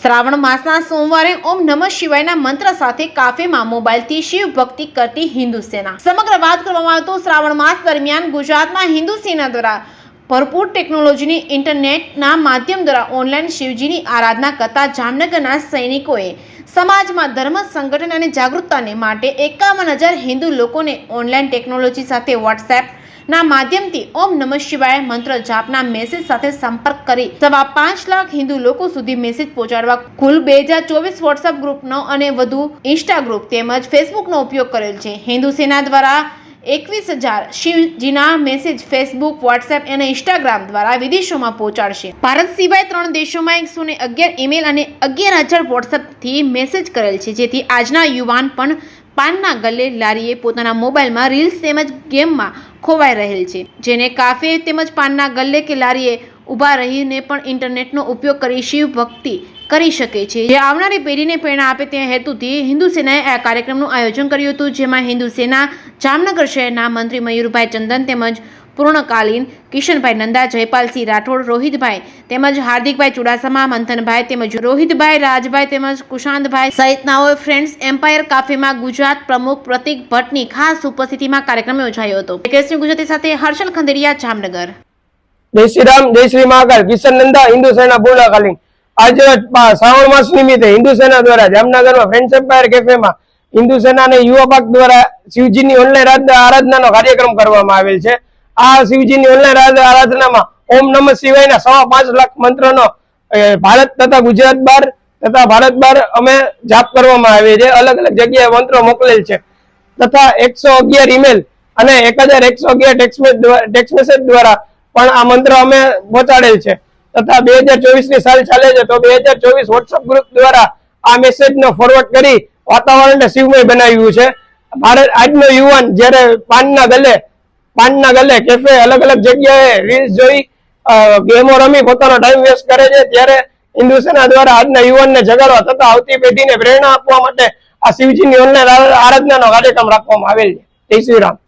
શ્રાવણ માસના સોમવારે ઓમ નમઃ શિવાયના મંત્ર સાથે કાફેમાં મોબાઈલથી શિવ ભક્તિ કરતી હિન્દુ સેના. સમગ્ર વાત કરવામાં આવે તો શ્રાવણ માસ દરમિયાન ગુજરાતમાં હિન્દુ સેના દ્વારા ભરપૂર ટેકનોલોજીની ઇન્ટરનેટના માધ્યમ દ્વારા ઓનલાઈન શિવજીની આરાધના કરતા જામનગરના સૈનિકોએ સમાજમાં ધર્મ સંગઠન અને જાગૃતતાને માટે 51,000 હિન્દુ લોકોને ઓનલાઈન ટેકનોલોજી સાથે વોટ્સએપ ના માધ્યમથી ઓમ નમઃ શિવાય મંત્ર જાપના મેસેજ સાથે સંપર્ક કરી 5.5 લાખ હિન્દુ લોકો સુધી મેસેજ પહોંચાડવા કુલ 2024 વોટ્સએપ ગ્રુપનો અને વધુ ઇન્સ્ટા ગ્રુપ તેમજ ફેસબુકનો ઉપયોગ કરેલ છે. હિન્દુ સેના દ્વારા 21,000 શિવજીના મેસેજ ફેસબુક, વોટ્સએપ અને ઇન્સ્ટાગ્રામ દ્વારા વિદેશોમાં પહોંચાડશે. ભારત સિવાય 3 દેશોમાં 111 ઈમેલ અને 11,000 વોટ્સએપથી મેસેજ કરેલ છે, જેથી આજના યુવાન પણ પાનના ગલ્લે લારીએ પોતાના મોબાઈલમાં રીલ્સ તેમજ ગેમમાં ખોવાઈ રહેલ છે, જેને કાફે તેમજ પાનના ગલ્લે કે લારીએ ઊભા રહીને પણ ઇન્ટરનેટનો ઉપયોગ કરી શિવ ભક્તિ કરી શકે છે, જે આવનારી પેઢીને પ્રેરણા આપે તે હેતુથી હિન્દુ સેનાએ આ કાર્યક્રમનું આયોજન કર્યું હતું, જેમાં હિન્દુ સેના જામનગર શહેરના મંત્રી મયુરભાઈ ચંદન તેમજ પૂર્ણકાલીન કિશનભાઈ નંદા, જયપાલસિંહ રાઠોડ, રોહિતભાઈ તેમજ હાર્દિકભાઈ ચુડાસમા, મંથનભાઈ તેમજ રોહિતભાઈ, રાજભાઈ તેમજ કુશાંતભાઈ સહિતનાઓએ ફ્રેન્ડ્સ એમ્પાયર કાફેમાં ગુજરાત પ્રમુખ પ્રતિક ભટ્ટની ખાસ ઉપસ્થિતિમાં કાર્યક્રમ યોજાયો હતો. ગુજરાતી સાથે હર્ષલ ખંડેરિયા, જામનગર. જય શ્રી રામ, જય શ્રી મહાકાલ. કિશન નંદા, હિન્દુ સેના પૂર્ણકાલીન. આજે શ્રાવણ માસ નિમિત્તે હિન્દુ સેના દ્વારા જામનગરમાં ફ્રેન્ડ્સ એમ્પાયર કેફેમાં હિન્દુ સેના અને યુવા પાક દ્વારા શિવજીની ઓનલાઈન આરાધનાનો કાર્યક્રમ કરવામાં આવેલ છે. આ શિવજીની ઓનલાઈન આરાધનામાં ઓમ નમઃ શિવાયના 5.5 લાખ મંત્રનો ભારત તથા ગુજરાત બહાર તથા ભારત બહાર અમે જાપ કરવામાં આવે છે. અલગ અલગ જગ્યાએ મંત્રો મોકલેલ છે તથા 111 ઈમેલ અને 1111 ટેક્સ્ટ મેસેજ દ્વારા પણ આ મંત્ર અમે પહોંચાડેલ છે તથા 2024 ની સાલ ચાલે છે તો 2024 વોટ્સએપ ગ્રુપ દ્વારા આ મેસેજનો ફોરવર્ડ કરી વાતાવરણને શિવમય બનાવ્યું છે. ભારત આજનો યુવાન જ્યારે પાનના ગલ્લે કેફે અલગ અલગ જગ્યાએ રીલ્સ જોઈ ગેમો રમી પોતાનો ટાઈમ વેસ્ટ કરે છે, ત્યારે હિન્દુ સેના દ્વારા આજના યુવાનને જગાડવા તથા આવતી પેઢીને પ્રેરણા આપવા માટે આ શિવજીની ઓનલાઈન આરાધનાનો કાર્યક્રમ રાખવામાં આવેલ છે. જય શ્રી રામ.